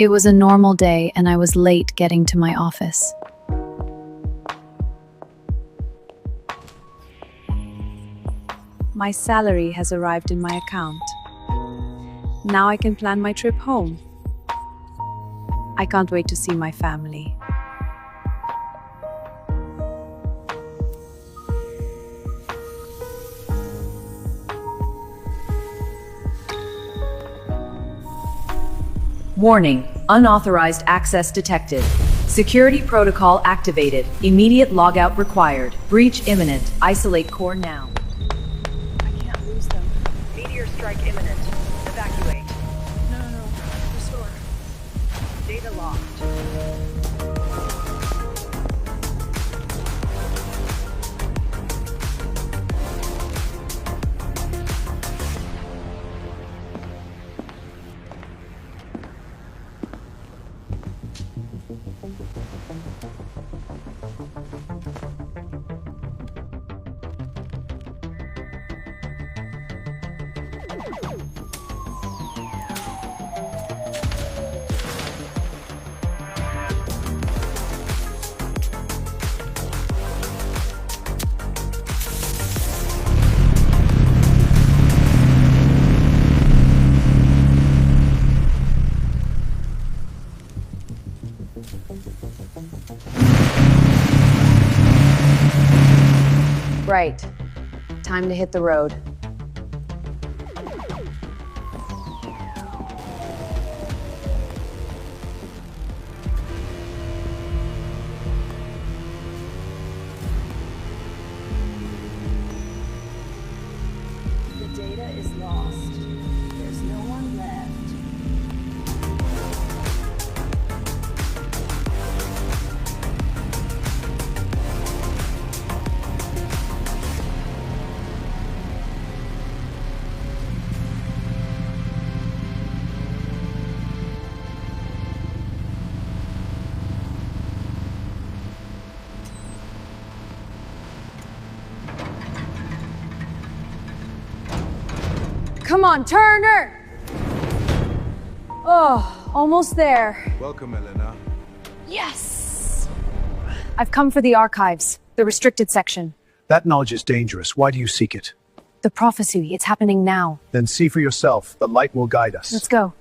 It was a normal day, and I was late getting to my office. My salary has arrived in my account. Now I can plan my trip home. I can't wait to see my family. Warning, unauthorized access detected. Security protocol activated. Immediate logout required. Breach imminent. Isolate core now. I can't lose them. Meteor strike imminent. Evacuate. No. Restore. Data locked. Right. Time to hit the road. The data is lost. There's no one left. Come on, Turner! Oh, almost there. Welcome, Elena. Yes! I've come for the archives, the restricted section. That knowledge is dangerous. Why do you seek it? The prophecy, it's happening now. Then see for yourself. The light will guide us. Let's go.